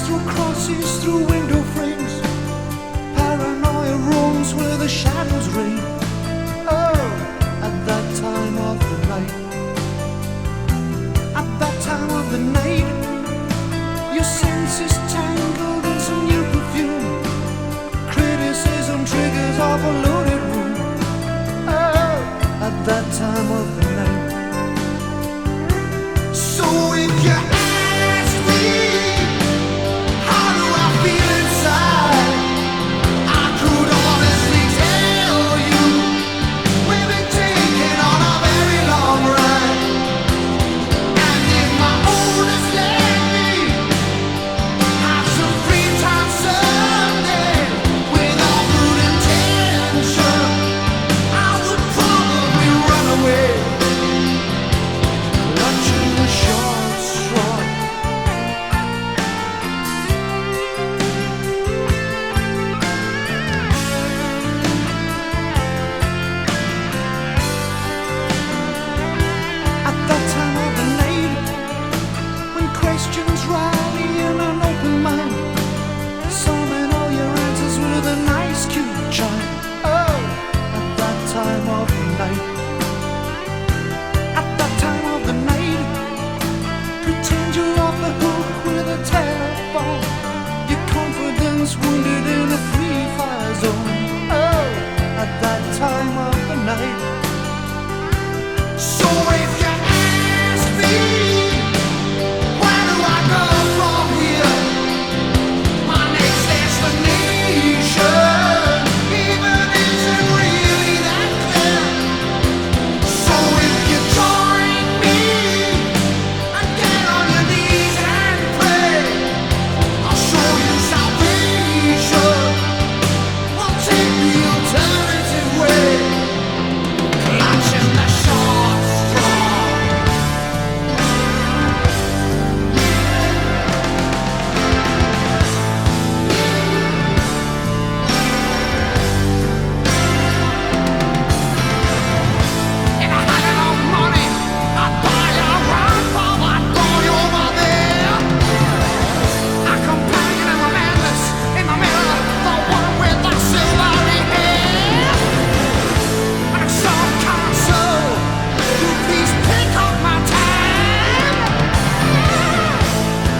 through crosses, through window frames. Paranoia roams where the shadows reign. Oh, at that time of the night. At that time of the night, your senses tangled in some new perfume. Criticism triggers off a loaded room. Oh, at that time of the night. So if you ask me, how do I feel inside? I could honestly tell you, we've been taking on a very long ride. And if my owners let me have some free time someday, without good intention, I would probably run away, clutching the short straw. At that time of the night, when questions rally in an open mind, summon all your answers with a nice cute chime. Oh, at that time of the night. At that time of the night, pretend you're off the hook with a telephone. Your confidence wounded in a free fire zone. Oh, at that time of the night. So if you ask me, where do I go from here? My next destination even isn't really that clear. So if you join me and get on your knees and pray, I'll show you salvation. We'll take the alternative way, clutching the short straw. If I had enough money, I'd buy a rifle, I'd throw you over there. A companion in the madness, in the mirror, the one with the silvery hair. And some counsel, you please pick up my tab.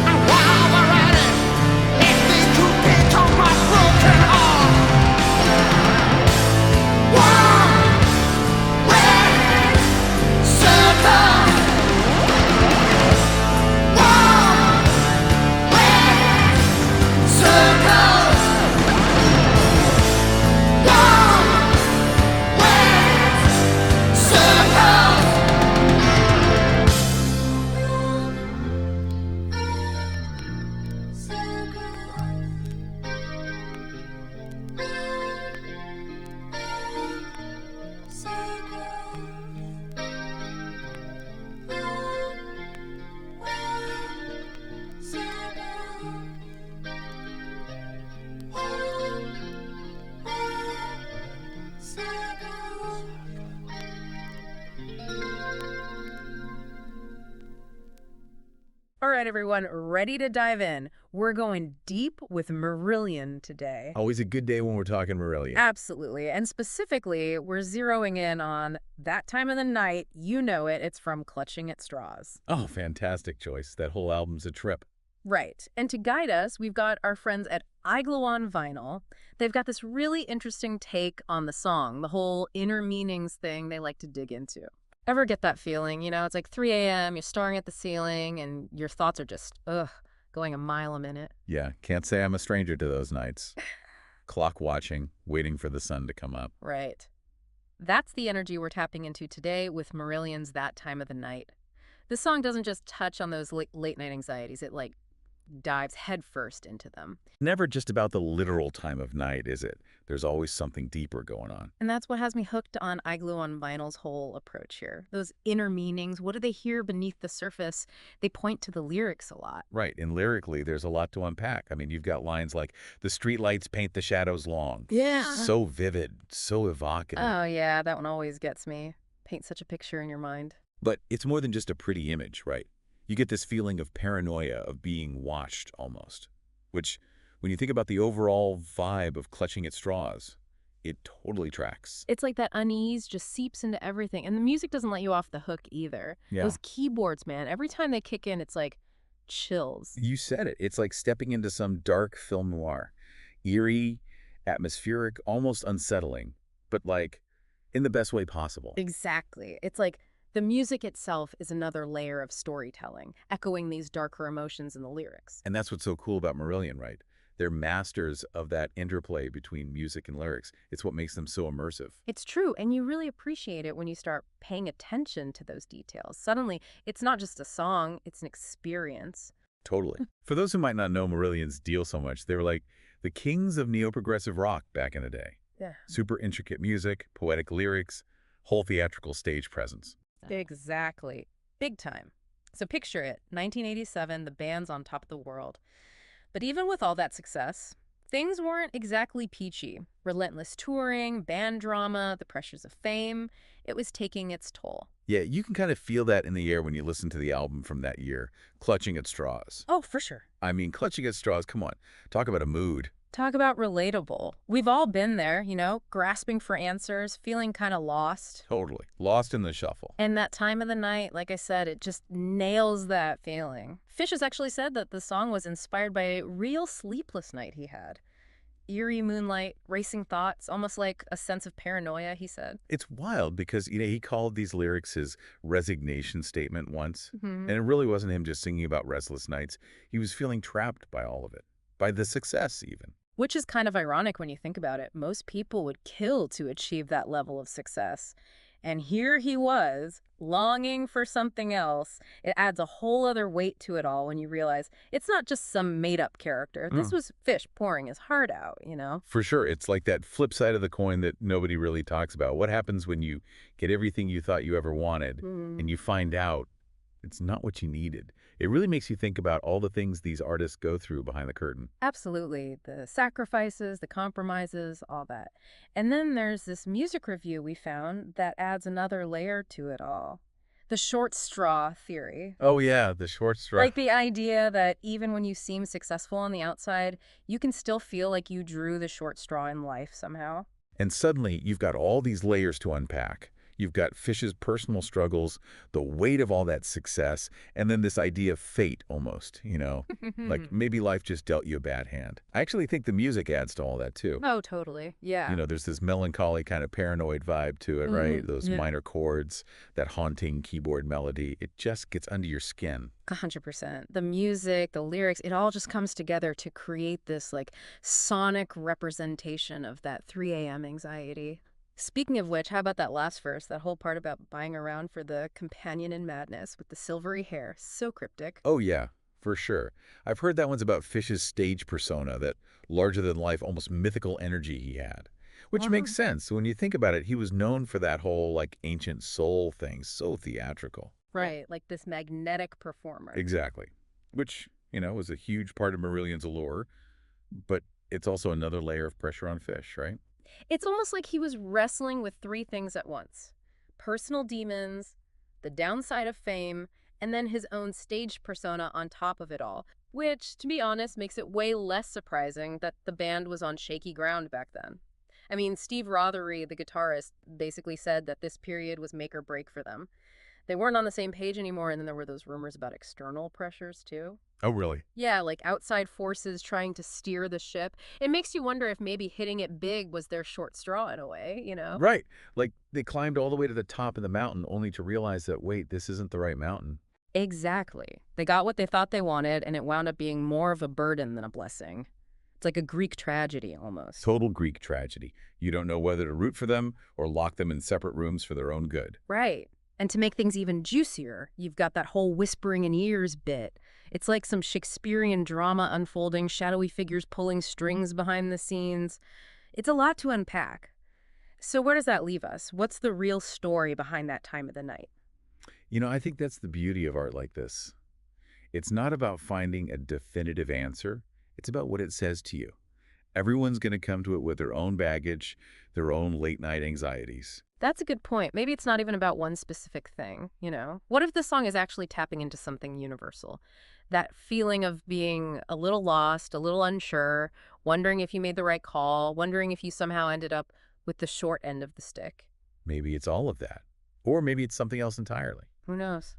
And while we're at it, if they could pick up my broken heart. One red circle. One red circle. One red circle. All right, everyone, ready to dive in. We're going deep with Marillion today. Always a good day when we're talking Marillion. Absolutely. And specifically, we're zeroing in on that time of the night. You know it. It's from Clutching at Straws. Oh, fantastic choice. That whole album's a trip. Right. And to guide us, we've got our friends at on Vinyl. They've got this really interesting take on the song, the whole inner meanings thing they like to dig into. Ever get that feeling? You know, it's like 3 a.m., you're staring at the ceiling, and your thoughts are just, going a mile a minute. Yeah, can't say I'm a stranger to those nights. Clock watching, waiting for the sun to come up. Right. That's the energy we're tapping into today with Marillion's That Time of the Night. This song doesn't just touch on those late night anxieties. It, dives headfirst into them. Never just about the literal time of night, is it? There's always something deeper going on. And that's what has me hooked on on Vinyl's whole approach here. Those inner meanings, what do they hear beneath the surface? They point to the lyrics a lot. Right, and lyrically, there's a lot to unpack. I mean, you've got lines like, the streetlights paint the shadows long. Yeah. So vivid, so evocative. Oh, yeah, that one always gets me. Paint such a picture in your mind. But it's more than just a pretty image, right? You get this feeling of paranoia, of being watched almost. which, when you think about the overall vibe of Clutching at Straws, it totally tracks. It's like that unease just seeps into everything. And the music doesn't let you off the hook either. Yeah. Those keyboards, man, every time they kick in, it's like chills. You said it. It's like stepping into some dark film noir. Eerie, atmospheric, almost unsettling, but like in the best way possible. Exactly. It's like the music itself is another layer of storytelling, echoing these darker emotions in the lyrics. And that's what's so cool about Marillion, right? They're masters of that interplay between music and lyrics. It's what makes them so immersive. It's true, and you really appreciate it when you start paying attention to those details. Suddenly, it's not just a song, it's an experience. Totally. For those who might not know Marillion's deal so much, they were like the kings of neo-progressive rock back in the day. Yeah. Super intricate music, poetic lyrics, whole theatrical stage presence. Exactly. Big time. So picture it, 1987, the band's on top of the world. But even with all that success, things weren't exactly peachy. Relentless touring, band drama, the pressures of fame, it was taking its toll. Yeah, you can kind of feel that in the air when you listen to the album from that year, Clutching at Straws. Oh, for sure. I mean, Clutching at Straws, come on. Talk about a mood. Talk about relatable. We've all been there, grasping for answers, feeling kind of lost. Totally. Lost in the shuffle. And that time of the night, like I said, it just nails that feeling. Fish has actually said that the song was inspired by a real sleepless night he had. Eerie moonlight, racing thoughts, almost like a sense of paranoia, he said. It's wild because, he called these lyrics his resignation statement once. Mhm. And it really wasn't him just singing about restless nights. He was feeling trapped by all of it. By the success, even. Which is kind of ironic when you think about it. Most people would kill to achieve that level of success. And here he was, longing for something else. It adds a whole other weight to it all when you realize it's not just some made-up character. This was Fish pouring his heart out. For sure. It's like that flip side of the coin that nobody really talks about. What happens when you get everything you thought you ever wanted and you find out it's not what you needed? It really makes you think about all the things these artists go through behind the curtain. Absolutely. The sacrifices, the compromises, all that. And then there's this music review we found that adds another layer to it all. The short straw theory. Oh, yeah, the short straw. Like the idea that even when you seem successful on the outside, you can still feel like you drew the short straw in life somehow. And suddenly, you've got all these layers to unpack. You've got Fish's personal struggles, the weight of all that success, and then this idea of fate almost, like maybe life just dealt you a bad hand. I actually think the music adds to all that too. Oh, totally. Yeah. There's this melancholy kind of paranoid vibe to it, right? Those Yeah. minor chords, that haunting keyboard melody, it just gets under your skin. 100%. The music, the lyrics, it all just comes together to create this sonic representation of that 3 a.m. anxiety. Speaking of which, how about that last verse, that whole part about buying around for the companion in madness with the silvery hair? So cryptic. Oh, yeah, for sure. I've heard that one's about Fish's stage persona, that larger-than-life, almost mythical energy he had. Which makes sense. When you think about it, he was known for that whole, ancient soul thing, so theatrical. Right, like this magnetic performer. Exactly. Which, was a huge part of Marillion's allure, but it's also another layer of pressure on Fish, right? It's almost like he was wrestling with 3 things at once. Personal demons, the downside of fame, and then his own stage persona on top of it all. Which, to be honest, makes it way less surprising that the band was on shaky ground back then. I mean, Steve Rothery, the guitarist, basically said that this period was make or break for them. They weren't on the same page anymore, and then there were those rumors about external pressures, too. Oh, really? Yeah, like outside forces trying to steer the ship. It makes you wonder if maybe hitting it big was their short straw in a way, Right. Like, they climbed all the way to the top of the mountain only to realize that, wait, this isn't the right mountain. Exactly. They got what they thought they wanted, and it wound up being more of a burden than a blessing. It's like a Greek tragedy, almost. Total Greek tragedy. You don't know whether to root for them or lock them in separate rooms for their own good. Right. And to make things even juicier, you've got that whole whispering in ears bit. It's like some Shakespearean drama unfolding, shadowy figures pulling strings behind the scenes. It's a lot to unpack. So where does that leave us? What's the real story behind that time of the night? I think that's the beauty of art like this. It's not about finding a definitive answer. It's about what it says to you. Everyone's going to come to it with their own baggage, their own late-night anxieties. That's a good point. Maybe it's not even about one specific thing, you know? What if the song is actually tapping into something universal? That feeling of being a little lost, a little unsure, wondering if you made the right call, wondering if you somehow ended up with the short end of the stick. Maybe it's all of that. Or maybe it's something else entirely. Who knows?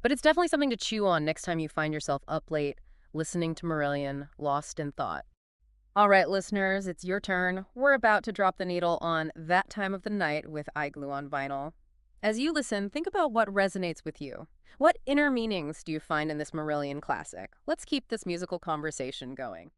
But it's definitely something to chew on next time you find yourself up late, listening to Marillion, lost in thought. All right, listeners, it's your turn. We're about to drop the needle on That Time of the Night with iGlue on Vinyl. As you listen, think about what resonates with you. What inner meanings do you find in this Marillion classic? Let's keep this musical conversation going.